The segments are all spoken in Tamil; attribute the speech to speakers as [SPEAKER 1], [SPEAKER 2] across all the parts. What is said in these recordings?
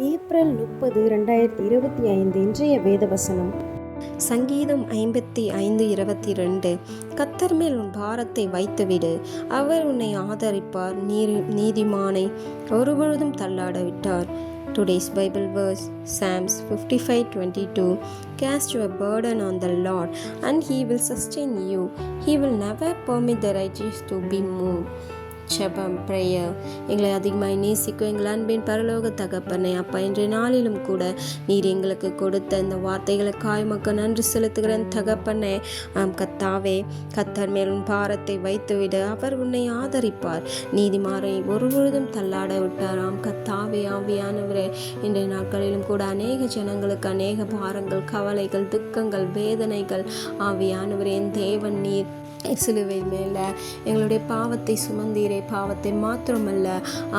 [SPEAKER 1] ஏப்ரல் 30, 2025 இன்றைய வேத வசனம்.
[SPEAKER 2] சங்கீதம் 55:22. கர்த்தர் மேல் உன் பாரத்தை வைத்துவிடு, அவர் உன்னை ஆதரிப்பார். நீதிமானை ஒருபொழுதும் தள்ளாட விட்டார். Today's Bible verse, Psalms 55:22. Cast your burden on the Lord, and He will sustain you. He will never permit the righteous to be moved. ஜெபம், பிரேயர். எங்களை அதிகமாய் நேசிக்கும் எங்கள் அன்பின் பரலோக தகப்பனே, அப்பா, இன்றைய நாளிலும் கூட நீர் எங்களுக்கு கொடுத்த இந்த வார்த்தைகளுக்காய் மக்கள் நன்றி செலுத்துகிறேன் தகப்பனே. கர்த்தாவே, கர்த்தர் மேல் உன் பாரத்தை வைத்துவிடு, அவர் உன்னை ஆதரிப்பார். நீதிமானை ஒருபொழுதும் தள்ளாட விட்டாராம். கர்த்தாவே, ஆவியானவரே, இன்றைய நாட்களிலும் கூட அநேக ஜனங்களுக்கு அநேக பாரங்கள், கவலைகள், துக்கங்கள், வேதனைகள். ஆவியானவரே, என் தேவன் நீர் சிலுவை மேலே எங்களுடைய பாவத்தை சுமந்தீரே. பாவத்தை மாத்திரமல்ல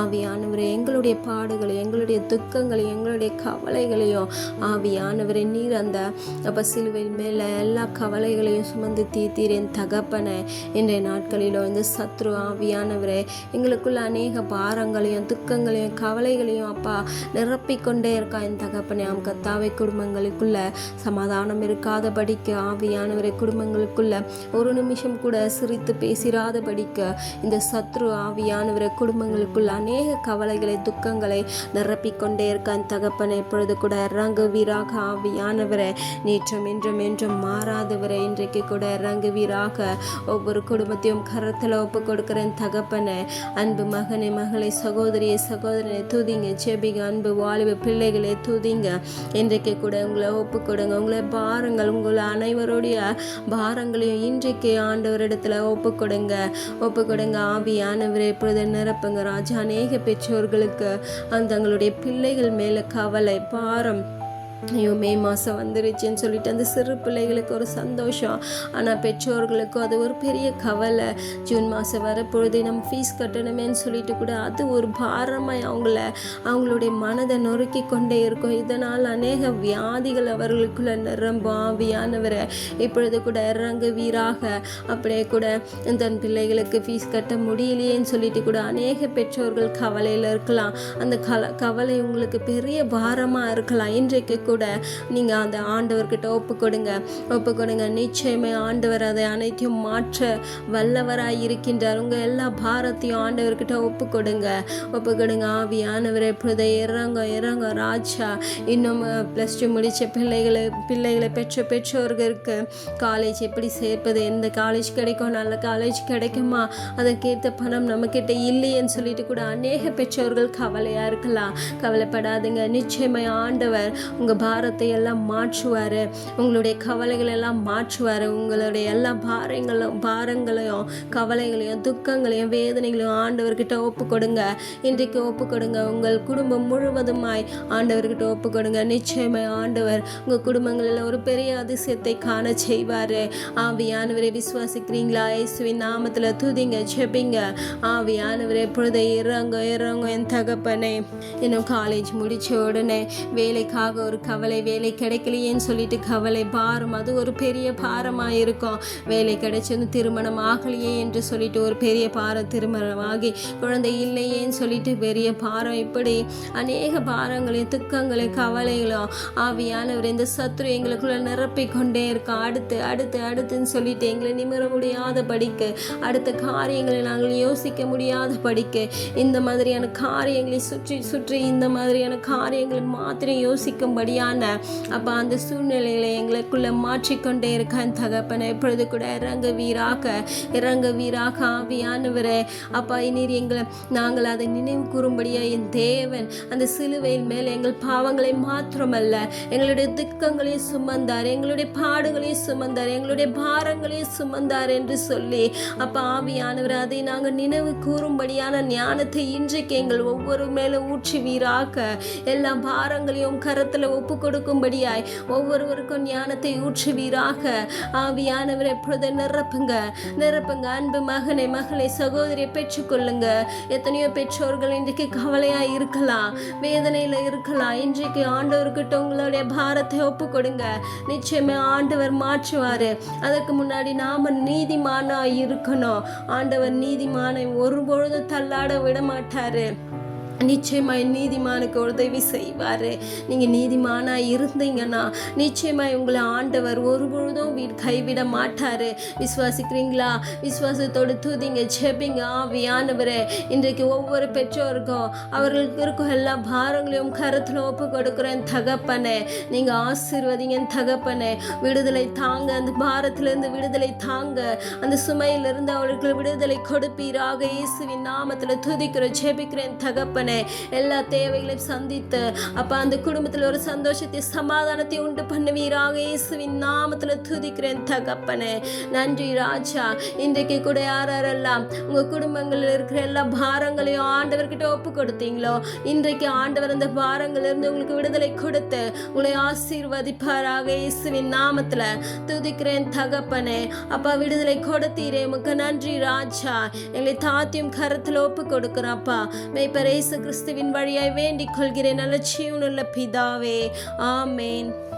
[SPEAKER 2] ஆவியானவரே, எங்களுடைய பாடுகளை, எங்களுடைய துக்கங்களை, எங்களுடைய கவலைகளையும் ஆவியானவரே நீர் அந்த சிலுவை மேலே எல்லா கவலைகளையும் சுமந்து தீர்த்தீரேன் தகப்பனை. இன்றைய நாட்களிலோ இந்த சத்ரு ஆவியானவரே எங்களுக்குள்ள அநேக பாரங்களையும் துக்கங்களையும் கவலைகளையும் அப்பா நிரப்பிக்கொண்டே இருக்கா என் தகப்பனே. கர்த்தாவே, குடும்பங்களுக்குள்ள சமாதானம் இருக்காதபடிக்கு ஆவியானவரே, குடும்பங்களுக்குள்ள ஒரு நிமிஷம் கூட சிரித்து பேசிராதபடிக்க இந்த சத்ரு ஆவியானவரை குடும்பங்களுக்குள்ள அநேக கவலைகளை துக்கங்களை நிரப்பிக்கொண்டே இருக்கான் தகப்பனை. இப்பொழுது கூட இறங்குவீராக ஆவியானவரை, நேற்றும் என்றும் என்றும் மாறாதவரை இன்றைக்கு கூட இறங்குவீராக. ஒவ்வொரு குடும்பத்தையும் கரத்தில் ஒப்பு கொடுக்கிறேன் தகப்பனை. அன்பு மகனே, மகளை, சகோதரியை, சகோதரனை தூதிங்க, ஜெபிங்க. அன்பு வாலிப பிள்ளைகளை தூதிங்க. இன்றைக்கு கூட உங்களை ஒப்பு கொடுங்க. உங்களை பாருங்கள், உங்களை அனைவருடைய பாரங்களையும் இன்றைக்கு ஆண்டவரிடத்துல ஒப்பு கொடுங்க. ஆவியானவரே, இப்பொழுது நிரப்புங்க ராஜா. அநேக பெற்றோர்களுக்கு தங்களுடைய பிள்ளைகள் மேல கவலை, பாரம். ஐயோ, மே மாதம் வந்துருச்சுன்னு சொல்லிட்டு அந்த சிறு பிள்ளைகளுக்கு ஒரு சந்தோஷம், ஆனால் பெற்றோர்களுக்கும் அது ஒரு பெரிய கவலை. ஜூன் மாதம் வரப்பொழுது நம்ம ஃபீஸ் கட்டணுமேன்னு சொல்லிட்டு கூட அது ஒரு பாரமாக அவங்களுடைய மனதை நொறுக்கி கொண்டே இருக்கும். இதனால் அநேக வியாதிகள் அவர்களுக்குள்ள நிரம்பும். ஆவியானவரை, இப்பொழுது கூட இறங்குவீராக. அப்படியே கூட தன் பிள்ளைகளுக்கு ஃபீஸ் கட்ட முடியலையேன்னு சொல்லிட்டு கூட அநேக பெற்றோர்கள் கவலையில் இருக்கலாம். அந்த கவலை உங்களுக்கு பெரிய பாரமாக இருக்கலாம். இன்றைக்கு கூட நீங்கள் அந்த ஆண்டவர்கிட்ட ஒப்பு கொடுங்க. நிச்சயமே ஆண்டவர் அதை அனைத்தையும் மாற்ற வல்லவராய் இருக்கின்றார். உங்கள் எல்லா பாரத்தையும் ஆண்டவர்கிட்ட ஒப்பு கொடுங்க. ஆவியானவரை, இப்பொழுது இறங்க ராஜா. இன்னும் +2 முடித்த பிள்ளைகளை பெற்ற பெற்றோர்களுக்கு காலேஜ் எப்படி சேர்ப்பது, எந்த காலேஜ் கிடைக்கும், நல்ல காலேஜ் கிடைக்குமா, அதற்கேற்ற பணம் நம்மக்கிட்ட இல்லையேன்னு சொல்லிட்டு கூட அநேக பெற்றோர்கள் கவலையாக இருக்கலாம். கவலைப்படாதுங்க. நிச்சயமே ஆண்டவர் உங்கள் பாரத்தை எல்லாம் மாற்றுவார். உங்களுடைய கவலைகள் எல்லாம் மாற்றுவார். உங்களுடைய எல்லா பாரங்களையும் கவலைகளையும் துக்கங்களையும் வேதனைகளையும் ஆண்டவர்கிட்ட ஒப்பு கொடுங்க. இன்றைக்கு ஒப்பு கொடுங்க. உங்கள் குடும்பம் முழுவதுமாய் ஆண்டவர்கிட்ட ஒப்பு கொடுங்க. நிச்சயமே ஆண்டவர் உங்கள் குடும்பங்களில் ஒரு பெரிய அதிசயத்தை காண செய்வார். ஆவியானவரை, விசுவாசிக்கிறீங்களா? இயேசுவின் நாமத்தில் துதிங்க, ஜெபிங்க. ஆவியானவரை, எப்பொழுது இறங்க என் தகப்பனே. இன்னும் காலேஜ் முடித்த உடனே வேலைக்காக ஒரு கவலை, வேலை கிடைக்கலையேன்னு சொல்லிட்டு கவலை, பாரம், அது ஒரு பெரிய பாரமாக இருக்கும். வேலை கிடைச்சது திருமணம் ஆகலையே என்று சொல்லிட்டு ஒரு பெரிய பாரம், திருமணமாகி குழந்தை இல்லையேன்னு சொல்லிட்டு பெரிய பாரம். இப்படி அநேக பாரங்களையும் துக்கங்களையும் கவலைகளும் ஆவியானவர் இந்த சத்ரு எங்களுக்குள்ள நிரப்பி கொண்டே இருக்கோம். அடுத்துன்னு சொல்லிட்டு எங்களை நிமிர முடியாத படிக்க, அடுத்த காரியங்களை நாங்கள் யோசிக்க முடியாத படிக்க, இந்த மாதிரியான காரியங்களை சுற்றி இந்த மாதிரியான காரியங்களை மாத்திரம் யோசிக்கும்படியான அப்போ அந்த சூழ்நிலைகளை எங்களுக்குள்ள மாற்றிக்கொண்டே இருக்கான் தகப்பனை. எப்பொழுது கூட இறங்குவீராக ஆவியானவரே. அப்பா, நீர் நாங்கள் அதை நினைவு கூறும்படியா என் தேவன் அந்த சிலுவையின் மேலே எங்கள் பாவங்களை மாத்திரமல்ல எங்களுடைய துக்கங்களையும் சுமந்தார், எங்களுடைய பாடுகளையும் சுமந்தார், எங்களுடைய பாரங்களையும் சுமந்தார் என்று சொல்லி அப்பா ஆவியானவர் அதை நாங்கள் நினைவு கூறும்படியான ஞானத்தை இன்றைக்கு எங்கள் ஒவ்வொரு மேலே ஊற்றுவீராக. எல்லா பாரங்களையும் கரத்தில் ஒப்பு கொடுக்கும்படியாய் ஒவ்வொருவருக்கும் ஞானத்தை ஊற்றுவீராக. ஆவியானவரை, எப்பொழுது நிரப்புங்க. அன்பு மகனை, மகளை, சகோதரியை பெற்றுக்கொள்ளுங்க. எத்தனையோ பெற்றோர்கள் இன்றைக்கு கவலையாக இருக்கலாம், வேதனையில் இருக்கலாம். இன்றைக்கு ஆண்டவர்கிட்ட உங்களுடைய பாரத்தை ஒப்பு கொடுங்க. நிச்சயமே ஆண்டவர் மாற்றுவார். அதற்கு முன்னாடி நாம் நீதிமானாக இருக்கணும். ஆண்டவர் நீதிமானை ஒருபொழுது தள்ளாட விட மாட்டார். நிச்சயமாய் நீதிமானுக்கு உதவி செய்வார். நீங்கள் நீதிமானாக இருந்தீங்கன்னா நிச்சயமாய் உங்களை ஆண்டவர் ஒருபொழுதும் கைவிட மாட்டார். விசுவாசிக்கிறீங்களா? விசுவாசத்தோடு துதிங்க, ஜெபிங்க. ஆவியானவரே, இன்றைக்கு ஒவ்வொரு பெற்றோருக்கும் அவர்களுக்கு இருக்கும் எல்லா பாரங்களையும் கருத்தில் ஒப்பு கொடுக்குறேன் தகப்பனே. நீங்கள் ஆசீர்வதிங்க தகப்பனே. விடுதலை தாங்க, அந்த பாரத்திலிருந்து விடுதலை தாங்க, அந்த சுமையிலிருந்து அவர்களுக்கு விடுதலை கொடுப்பீராக. இயேசுவின் நாமத்தில் துதிக்கிறேன், ஜெபிக்கிறேன் தகப்பனே. எல்லா தேவைகளையும் சந்தித்து அப்பா அந்த குடும்பத்தில் ஒரு சந்தோஷத்தை சமாதானத்தை உண்டு பண்ணுவீராக. இயேசுவின் நாமத்தில் துதிக்கிறேன் தகப்பனே. நன்றி ராஜா. இன்றைக்கு கூட யாரெல்லாம் உங்க குடும்பங்களில் இருக்கிற எல்லா பாரங்களையும் ஆண்டவர்கிட்ட ஒப்பு கொடுத்தீங்களோ, இன்றைக்கு ஆண்டவர் அந்த பாரங்கள் இருந்து உங்களுக்கு விடுதலை கொடுத்து உங்களை ஆசீர்வதிப்பாராக. இயேசுவின் நாமத்தில் துதிக்கிறேன் தகப்பனே. அப்பா விடுதலை கொடுத்தீரே, உமக்கு நன்றி ராஜா. எங்களை தாத்தியும் கருத்தில் ஒப்பு கொடுக்கிறப்பா. மெய்ப்பர் இயேசு கிறிஸ்துவின் வழியாய் வேண்டிக் கொள்கிறேன் நல்ல ஜீவனுள்ள பிதாவே. ஆமேன்.